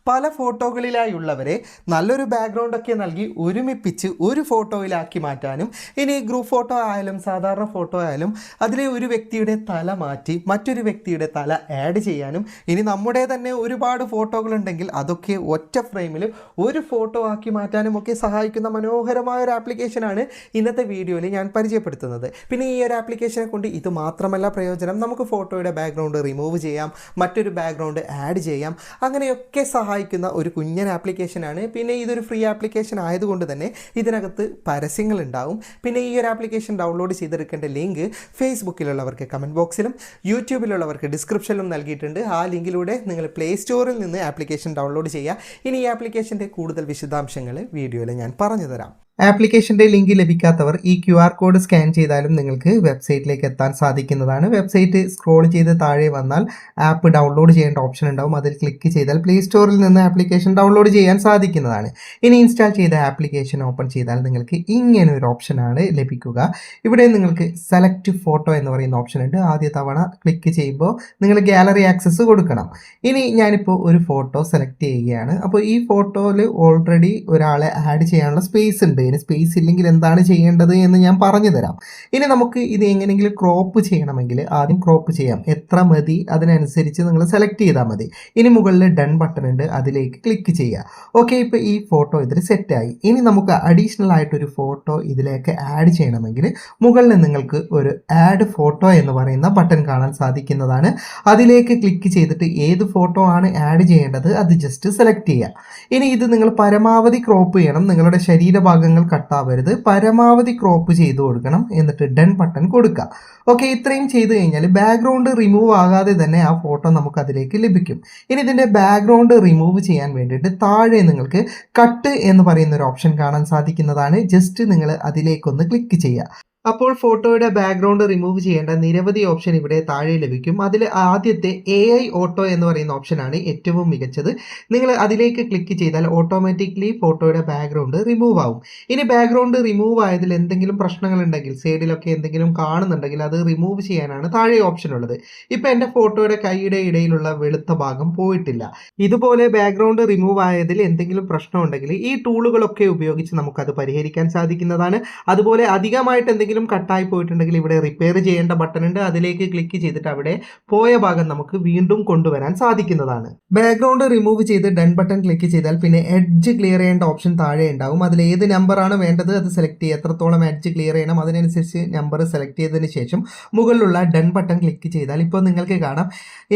പല ഫോട്ടോകളിലായുള്ളവരെ നല്ലൊരു ബാക്ക്ഗ്രൗണ്ടൊക്കെ നൽകി ഒരുമിപ്പിച്ച് ഒരു ഫോട്ടോയിലാക്കി മാറ്റാനും ഇനി ഗ്രൂപ്പ് ഫോട്ടോ ആയാലും സാധാരണ ഫോട്ടോ ആയാലും അതിലെ ഒരു വ്യക്തിയുടെ തല മാറ്റി മറ്റൊരു വ്യക്തിയുടെ തല ആഡ് ചെയ്യാനും ഇനി നമ്മുടെ തന്നെ ഒരുപാട് ഫോട്ടോകളുണ്ടെങ്കിൽ അതൊക്കെ ഒറ്റ ഫ്രെയിമിൽ ഒരു ഫോട്ടോ ആക്കി മാറ്റാനും ഒക്കെ സഹായിക്കുന്ന മനോഹരമായ ഒരു ആപ്ലിക്കേഷനാണ് ഇന്നത്തെ വീഡിയോയിൽ ഞാൻ പരിചയപ്പെടുത്തുന്നത്. പിന്നെ ഈ ഒരു ആപ്ലിക്കേഷനെ കൊണ്ട് ഇത് മാത്രമല്ല പ്രയോജനം, നമുക്ക് ഫോട്ടോയുടെ ബാക്ക്ഗ്രൗണ്ട് റിമൂവ് ചെയ്യാം, മറ്റൊരു ബാക്ക്ഗ്രൗണ്ട് ആഡ് ചെയ്യാം, അങ്ങനെയൊക്കെ സഹായിക്കുന്ന ഒരു കുഞ്ഞൻ ആപ്ലിക്കേഷനാണ്. പിന്നെ ഇതൊരു ഫ്രീ ആപ്ലിക്കേഷൻ ആയതുകൊണ്ട് തന്നെ ഇതിനകത്ത് പരസ്യങ്ങൾ ഉണ്ടാവും. പിന്നെ ഈ ഒരു ആപ്ലിക്കേഷൻ ഡൗൺലോഡ് ചെയ്തെടുക്കേണ്ട ലിങ്ക് ഫേസ്ബുക്കിലുള്ളവർക്ക് കമൻറ്റ് ബോക്സിലും യൂട്യൂബിലുള്ളവർക്ക് ഡിസ്ക്രിപ്ഷനിലും നൽകിയിട്ടുണ്ട്. ആ ലിങ്കിലൂടെ നിങ്ങൾ പ്ലേ സ്റ്റോറിൽ നിന്ന് ആപ്ലിക്കേഷൻ ഡൗൺലോഡ് ചെയ്യുക. ഇനി ഈ ആപ്ലിക്കേഷൻ്റെ കൂടുതൽ വിശദാംശങ്ങൾ വീഡിയോയിൽ ഞാൻ പറഞ്ഞു തരാം. ആപ്ലിക്കേഷൻ്റെ ലിങ്ക് ലഭിക്കാത്തവർ ഈ QR കോഡ് സ്കാൻ ചെയ്താലും നിങ്ങൾക്ക് വെബ്സൈറ്റിലേക്ക് എത്താൻ സാധിക്കുന്നതാണ്. വെബ്സൈറ്റ് സ്ക്രോൾ ചെയ്ത് താഴെ വന്നാൽ ആപ്പ് ഡൗൺലോഡ് ചെയ്യേണ്ട ഓപ്ഷൻ ഉണ്ടാവും. അതിൽ ക്ലിക്ക് ചെയ്താൽ പ്ലേ സ്റ്റോറിൽ നിന്ന് ആപ്ലിക്കേഷൻ ഡൗൺലോഡ് ചെയ്യാൻ സാധിക്കുന്നതാണ്. ഇനി ഇൻസ്റ്റാൾ ചെയ്ത ആപ്ലിക്കേഷൻ ഓപ്പൺ ചെയ്താൽ നിങ്ങൾക്ക് ഇങ്ങനെ ഒരു ഓപ്ഷനാണ് ലഭിക്കുക. ഇവിടെ നിങ്ങൾക്ക് സെലക്ട് ഫോട്ടോ എന്ന് പറയുന്ന ഓപ്ഷൻ ഉണ്ട്. ആദ്യ തവണ ക്ലിക്ക് ചെയ്യുമ്പോൾ നിങ്ങൾ ഗാലറി ആക്സസ് കൊടുക്കണം. ഇനി ഞാനിപ്പോൾ ഒരു ഫോട്ടോ സെലക്ട് ചെയ്യുകയാണ്. അപ്പോൾ ഈ ഫോട്ടോയിൽ ഓൾറെഡി ഒരാളെ ആഡ് ചെയ്യാനുള്ള സ്പേസ് ഉണ്ട്. ഇതിന് സ്പേസ് ഇല്ലെങ്കിൽ എന്താണ് ചെയ്യേണ്ടത് എന്ന് ഞാൻ പറഞ്ഞു തരാം. ഇനി നമുക്ക് ഇത് എങ്ങനെയെങ്കിലും ക്രോപ്പ് ചെയ്യണമെങ്കിൽ ആദ്യം ക്രോപ്പ് ചെയ്യാം. എത്ര മതി അതിനനുസരിച്ച് നിങ്ങൾ സെലക്ട് ചെയ്താൽ മതി. ഇനി മുകളിൽ ഡൺ ബട്ടൺ ഉണ്ട്, അതിലേക്ക് ക്ലിക്ക് ചെയ്യുക. ഓക്കെ, ഇപ്പോൾ ഈ ഫോട്ടോ ഇതിൽ സെറ്റായി. ഇനി നമുക്ക് അഡീഷണൽ ആയിട്ടൊരു ഫോട്ടോ ഇതിലേക്ക് ആഡ് ചെയ്യണമെങ്കിൽ മുകളിൽ നിങ്ങൾക്ക് ഒരു ആഡ് ഫോട്ടോ എന്ന് പറയുന്ന ബട്ടൺ കാണാൻ സാധിക്കുന്നതാണ്. അതിലേക്ക് ക്ലിക്ക് ചെയ്തിട്ട് ഏത് ഫോട്ടോ ആണ് ആഡ് ചെയ്യേണ്ടത് അത് ജസ്റ്റ് സെലക്ട് ചെയ്യുക. ഇനി ഇത് നിങ്ങൾ പരമാവധി ക്രോപ്പ് ചെയ്യണം. നിങ്ങളുടെ ശരീരഭാഗങ്ങൾ കട്ടാവരുത്, പരമാവധി ക്രോപ്പ് ചെയ്ത് കൊടുക്കണം. എന്നിട്ട് ഡൺ ബട്ടൺ കൊടുക്കുക. ഓക്കെ, ഇത്രയും ചെയ്ത് കഴിഞ്ഞാൽ ബാക്ക്ഗ്രൗണ്ട് റിമൂവ് ആകാതെ തന്നെ ആ ഫോട്ടോ നമുക്ക് അതിലേക്ക് ലഭിക്കും. ഇനി ഇതിൻ്റെ ബാക്ക്ഗ്രൗണ്ട് റിമൂവ് ചെയ്യാൻ വേണ്ടിയിട്ട് താഴെ നിങ്ങൾക്ക് കട്ട് എന്ന് പറയുന്ന ഒരു ഓപ്ഷൻ കാണാൻ സാധിക്കുന്നതാണ്. ജസ്റ്റ് നിങ്ങൾ അതിലേക്കൊന്ന് ക്ലിക്ക് ചെയ്യുക. അപ്പോൾ ഫോട്ടോയുടെ ബാക്ക്ഗ്രൗണ്ട് റിമൂവ് ചെയ്യേണ്ട നിരവധി ഓപ്ഷൻ ഇവിടെ താഴെ ലഭിക്കും. അതിൽ ആദ്യത്തെ AI ഓട്ടോ എന്ന് പറയുന്ന ഓപ്ഷനാണ് ഏറ്റവും മികച്ചത്. നിങ്ങൾ അതിലേക്ക് ക്ലിക്ക് ചെയ്താൽ ഓട്ടോമാറ്റിക്കലി ഫോട്ടോയുടെ ബാക്ക്ഗ്രൗണ്ട് റിമൂവ് ആവും. ഇനി ബാക്ക്ഗ്രൗണ്ട് റിമൂവ് ആയതിൽ എന്തെങ്കിലും പ്രശ്നങ്ങളുണ്ടെങ്കിൽ സൈഡിലൊക്കെ എന്തെങ്കിലും കാണുന്നുണ്ടെങ്കിൽ അത് റിമൂവ് ചെയ്യാനാണ് താഴെ ഓപ്ഷൻ ഉള്ളത്. ഇപ്പം എൻ്റെ ഫോട്ടോയുടെ കൈയുടെ ഇടയിലുള്ള വെളുത്ത ഭാഗം പോയിട്ടില്ല. ഇതുപോലെ ബാക്ക്ഗ്രൗണ്ട് റിമൂവ് ആയതിൽ എന്തെങ്കിലും പ്രശ്നമുണ്ടെങ്കിൽ ഈ ടൂളുകളൊക്കെ ഉപയോഗിച്ച് നമുക്കത് പരിഹരിക്കാൻ സാധിക്കുന്നതാണ്. അതുപോലെ അധികമായിട്ട് എന്തെങ്കിലും കട്ടായി പോയിട്ടുണ്ടെങ്കിൽ ഇവിടെ റിപ്പയർ ചെയ്യേണ്ട ബട്ടൺ ഉണ്ട്. അതിലേക്ക് ക്ലിക്ക് ചെയ്തിട്ട് അവിടെ പോയ ഭാഗം നമുക്ക് വീണ്ടും കൊണ്ടുവരാൻ സാധിക്കുന്നതാണ്. ബാക്ക്ഗ്രൗണ്ട് റിമൂവ് ചെയ്ത് ഡൺ ബട്ടൺ ക്ലിക്ക് ചെയ്താൽ പിന്നെ എഡ്ജ് ക്ലിയർ ചെയ്യേണ്ട ഓപ്ഷൻ താഴെ ഉണ്ടാവും. അതിൽ ഏത് നമ്പറാണ് വേണ്ടത് അത് സെലക്ട് ചെയ്യുക. എത്രത്തോളം എഡ്ജ് ക്ലിയർ ചെയ്യണം അതിനനുസരിച്ച് നമ്പർ സെലക്ട് ചെയ്തതിന് ശേഷം മുകളിലുള്ള ഡൺ ബട്ടൺ ക്ലിക്ക് ചെയ്താൽ ഇപ്പോൾ നിങ്ങൾക്ക് കാണാം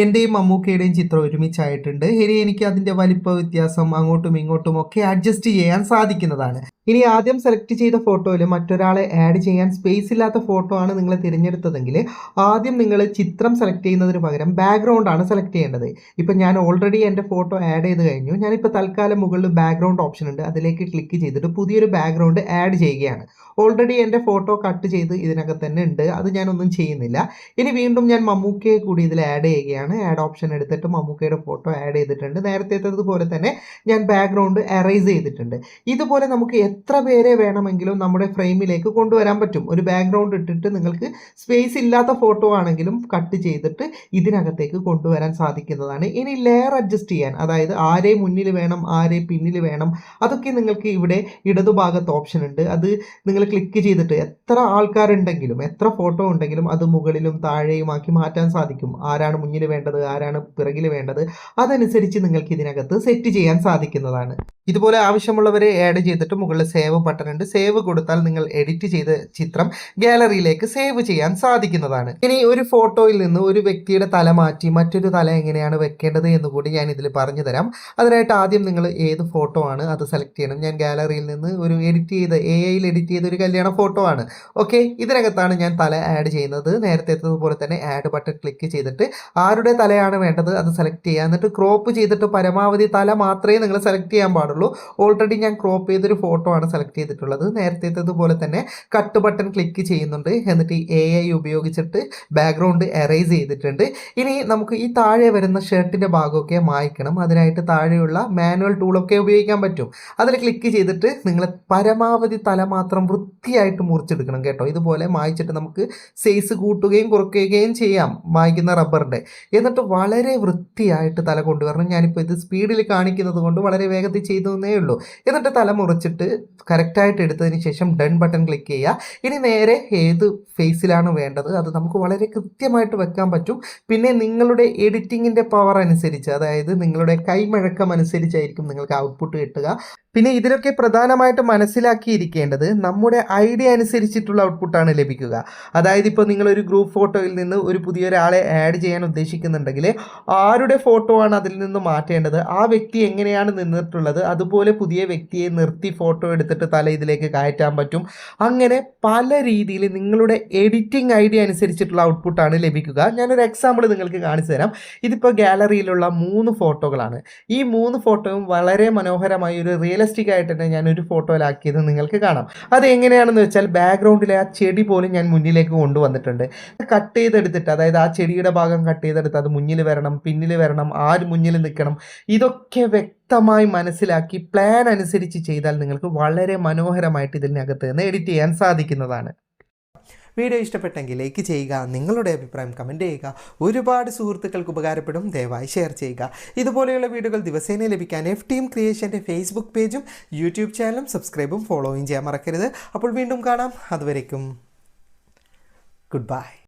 എൻ്റെയും മമ്മൂക്കയുടെയും ചിത്രം ഒരുമിച്ചായിട്ടുണ്ട്. ഇനി എനിക്ക് അതിൻ്റെ വലിപ്പ വ്യത്യാസം അങ്ങോട്ടും ഇങ്ങോട്ടും ഒക്കെ അഡ്ജസ്റ്റ് ചെയ്യാൻ സാധിക്കുന്നതാണ്. ഇനി ആദ്യം സെലക്ട് ചെയ്ത ഫോട്ടോയിൽ മറ്റൊരാളെ ആഡ് ചെയ്യാൻ സ്പേസ് ഇല്ലാത്ത ഫോട്ടോ ആണ് നിങ്ങൾ തിരഞ്ഞെടുത്തതെങ്കിൽ ആദ്യം നിങ്ങൾ ചിത്രം സെലക്ട് ചെയ്യുന്നതിന് പകരം ബാക്ക്ഗ്രൗണ്ട് ആണ് സെലക്ട് ചെയ്യേണ്ടത്. ഇപ്പം ഞാൻ ഓൾറെഡി എൻ്റെ ഫോട്ടോ ആഡ് ചെയ്ത് കഴിഞ്ഞു. ഞാനിപ്പോൾ തൽക്കാലം മുകളിൽ ബാക്ക്ഗ്രൗണ്ട് ഓപ്ഷൻ ഉണ്ട്, അതിലേക്ക് ക്ലിക്ക് ചെയ്തിട്ട് പുതിയൊരു ബാക്ക്ഗ്രൗണ്ട് ആഡ് ചെയ്യുകയാണ്. ഓൾറെഡി എൻ്റെ ഫോട്ടോ കട്ട് ചെയ്ത് ഇതിനകത്ത് തന്നെ ഉണ്ട്, അത് ഞാനൊന്നും ചെയ്യുന്നില്ല. ഇനി വീണ്ടും ഞാൻ മമ്മൂക്കയെ കൂടി ഇതിൽ ആഡ് ചെയ്യുകയാണ്. ആഡ് ഓപ്ഷൻ എടുത്തിട്ട് മമ്മൂക്കയുടെ ഫോട്ടോ ആഡ് ചെയ്തിട്ടുണ്ട്. നേരത്തേതുപോലെ തന്നെ ഞാൻ ബാക്ക്ഗ്രൗണ്ട് എറേസ് ചെയ്തിട്ടുണ്ട്. ഇതുപോലെ നമുക്ക് എത്ര പേരെ വേണമെങ്കിലും നമ്മുടെ ഫ്രെയിമിലേക്ക് കൊണ്ടുവരാൻ പറ്റും. ഒരു ബാക്ക്ഗ്രൗണ്ട് ഇട്ടിട്ട് നിങ്ങൾക്ക് സ്പേസ് ഇല്ലാത്ത ഫോട്ടോ ആണെങ്കിലും കട്ട് ചെയ്തിട്ട് ഇതിനകത്തേക്ക് കൊണ്ടുവരാൻ സാധിക്കുന്നതാണ്. ഇനി ലെയർ അഡ്ജസ്റ്റ് ചെയ്യാൻ, അതായത് ആരെ മുന്നിൽ വേണം ആരെ പിന്നിൽ വേണം അതൊക്കെ നിങ്ങൾക്ക് ഇവിടെ ഇടതുഭാഗത്ത് ഓപ്ഷൻ ഉണ്ട്. അത് നിങ്ങൾ ക്ലിക്ക് ചെയ്തിട്ട് എത്ര ആൾക്കാരുണ്ടെങ്കിലും എത്ര ഫോട്ടോ ഉണ്ടെങ്കിലും അത് മുകളിലും താഴെയുമാക്കി മാറ്റാൻ സാധിക്കും. ആരാണ് മുന്നിൽ വേണ്ടത് ആരാണ് പിറകിൽ വേണ്ടത് അതനുസരിച്ച് നിങ്ങൾക്ക് ഇതിനകത്ത് സെറ്റ് ചെയ്യാൻ സാധിക്കുന്നതാണ്. ഇതുപോലെ ആവശ്യമുള്ളവരെ ആഡ് ചെയ്തിട്ട് മുകളിൽ സേവ് ബട്ടൺ ഉണ്ട്. സേവ് കൊടുത്താൽ നിങ്ങൾ എഡിറ്റ് ചെയ്ത ചിത്രം ഗാലറിയിലേക്ക് സേവ് ചെയ്യാൻ സാധിക്കുന്നതാണ്. ഇനി ഒരു ഫോട്ടോയിൽ നിന്ന് ഒരു വ്യക്തിയുടെ തല മാറ്റി മറ്റൊരു തല എങ്ങനെയാണ് വെക്കേണ്ടത് എന്ന് കൂടി ഞാൻ ഇതിൽ പറഞ്ഞു തരാം. അതിനായിട്ട് ആദ്യം നിങ്ങൾ ഏത് ഫോട്ടോ ആണ് അത് സെലക്ട് ചെയ്യണം. ഞാൻ ഗാലറിയിൽ നിന്ന് ഒരു AI എഡിറ്റ് ചെയ്ത ഒരു കല്യാണ ഫോട്ടോ ആണ്. ഓക്കെ, ഇതിനകത്താണ് ഞാൻ തല ആഡ് ചെയ്യുന്നത്. നേരത്തേതുപോലെ തന്നെ ആഡ് ബട്ടൺ ക്ലിക്ക് ചെയ്തിട്ട് ആരുടെ തലയാണ് വേണ്ടത് അത് സെലക്ട് ചെയ്യുക. എന്നിട്ട് ക്രോപ്പ് ചെയ്തിട്ട് പരമാവധി തല മാത്രമേ നിങ്ങൾ സെലക്ട് ചെയ്യാൻ പാടുള്ളൂ. ഉള്ളൂ. ഓൾറെഡി ഞാൻ ക്രോപ്പ് ചെയ്തൊരു ഫോട്ടോ ആണ് സെലക്ട് ചെയ്തിട്ടുള്ളത്. നേരത്തേതുപോലെ തന്നെ കട്ട് ബട്ടൺ ക്ലിക്ക് ചെയ്യുന്നുണ്ട്. എന്നിട്ട് AI ഉപയോഗിച്ചിട്ട് ബാക്ക്ഗ്രൗണ്ട് എറേസ് ചെയ്തിട്ടുണ്ട്. ഇനി നമുക്ക് ഈ താഴെ വരുന്ന ഷർട്ടിൻ്റെ ഭാഗമൊക്കെ മായ്ക്കണം. അതിനായിട്ട് താഴെയുള്ള മാനുവൽ ടൂളൊക്കെ ഉപയോഗിക്കാൻ പറ്റും. അതിൽ ക്ലിക്ക് ചെയ്തിട്ട് നിങ്ങൾ പരമാവധി തല മാത്രം വൃത്തിയായിട്ട് മുറിച്ചെടുക്കണം കേട്ടോ. ഇതുപോലെ മായ്ച്ചിട്ട് നമുക്ക് സൈസ് കൂട്ടുകയും കുറയ്ക്കുകയും ചെയ്യാം മായ്ക്കുന്ന റബ്ബറിൻ്റെ. എന്നിട്ട് വളരെ വൃത്തിയായിട്ട് തല കൊണ്ടുവരണം. ഞാനിപ്പോൾ ഇത് സ്പീഡിൽ കാണിക്കുന്നത് കൊണ്ട് വളരെ വേഗത്തിൽ ചെയ്തേ ഉള്ളൂ. എന്നിട്ട് തല മുറിച്ചിട്ട് കറക്റ്റായിട്ട് എടുത്തതിന് ശേഷം ഡൺ ബട്ടൺ ക്ലിക്ക് ചെയ്യുക. ഇനി നേരെ ഏത് ഫേസിലാണ് വേണ്ടത് അത് നമുക്ക് വളരെ കൃത്യമായിട്ട് വെക്കാൻ പറ്റും. പിന്നെ നിങ്ങളുടെ എഡിറ്റിങ്ങിൻ്റെ പവർ അനുസരിച്ച്, അതായത് നിങ്ങളുടെ കൈമഴക്കം അനുസരിച്ചായിരിക്കും നിങ്ങൾക്ക് ഔട്ട്പുട്ട് കിട്ടുക. പിന്നെ ഇതിലൊക്കെ പ്രധാനമായിട്ട് മനസ്സിലാക്കിയിരിക്കേണ്ടത് നമ്മുടെ ഐഡിയ അനുസരിച്ചിട്ടുള്ള ഔട്ട്പുട്ടാണ് ലഭിക്കുക. അതായത് ഇപ്പോൾ നിങ്ങളൊരു ഗ്രൂപ്പ് ഫോട്ടോയിൽ നിന്ന് ഒരു പുതിയൊരാളെ ആഡ് ചെയ്യാൻ ഉദ്ദേശിക്കുന്നുണ്ടെങ്കിൽ ആരുടെ ഫോട്ടോ ആണ് അതിൽ നിന്ന് മാറ്റേണ്ടത്, ആ വ്യക്തി എങ്ങനെയാണ് നിന്നിട്ടുള്ളത് അതുപോലെ പുതിയ വ്യക്തിയെ നിർത്തി ഫോട്ടോ എടുത്തിട്ട് തല ഇതിലേക്ക് കയറ്റാൻ പറ്റും. അങ്ങനെ പല രീതിയിൽ നിങ്ങളുടെ എഡിറ്റിംഗ് ഐഡിയ അനുസരിച്ചിട്ടുള്ള ഔട്ട്പുട്ടാണ് ലഭിക്കുക. ഞാനൊരു എക്സാമ്പിൾ നിങ്ങൾക്ക് കാണിച്ചു തരാം. ഇതിപ്പോൾ ഗാലറിയിലുള്ള 3 ഫോട്ടോകളാണ്. ഈ 3 ഫോട്ടോയും വളരെ മനോഹരമായ ഒരു റിയലിസ്റ്റിക് ആയിട്ട് തന്നെ ഞാനൊരു ഫോട്ടോയിലാക്കിയത് നിങ്ങൾക്ക് കാണാം. അത് എങ്ങനെയാണെന്ന് വെച്ചാൽ ബാക്ക്ഗ്രൗണ്ടിലെ ആ ചെടി പോലും ഞാൻ മുന്നിലേക്ക് കൊണ്ടുവന്നിട്ടുണ്ട്. കട്ട് ചെയ്തെടുത്തിട്ട്, അതായത് ആ ചെടിയുടെ ഭാഗം കട്ട് ചെയ്തെടുത്ത് അത് മുന്നിൽ വരണം, പിന്നിൽ വരണം, ആര് മുന്നിൽ നിൽക്കണം, ഇതൊക്കെ വ്യക്തമായി മനസ്സിലാക്കി പ്ലാൻ അനുസരിച്ച് ചെയ്താൽ നിങ്ങൾക്ക് വളരെ മനോഹരമായിട്ട് ഇതിനകത്ത് നിന്ന് എഡിറ്റ് ചെയ്യാൻ സാധിക്കുന്നതാണ്. വീഡിയോ ഇഷ്ടപ്പെട്ടെങ്കിൽ ലൈക്ക് ചെയ്യുക, നിങ്ങളുടെ അഭിപ്രായം കമൻറ്റ് ചെയ്യുക. ഒരുപാട് സുഹൃത്തുക്കൾക്ക് ഉപകാരപ്പെടും. ദയവായി ഷെയർ ചെയ്യുക. ഇതുപോലെയുള്ള വീഡിയോകൾ ദിവസേന ലഭിക്കാൻ FTM ക്രിയേഷൻ്റെ ഫേസ്ബുക്ക് പേജും യൂട്യൂബ് ചാനലും സബ്സ്ക്രൈബും ഫോളോയും ചെയ്യാൻ മറക്കരുത്. അപ്പോൾ വീണ്ടും കാണാം. അതുവരേക്കും ഗുഡ് ബൈ.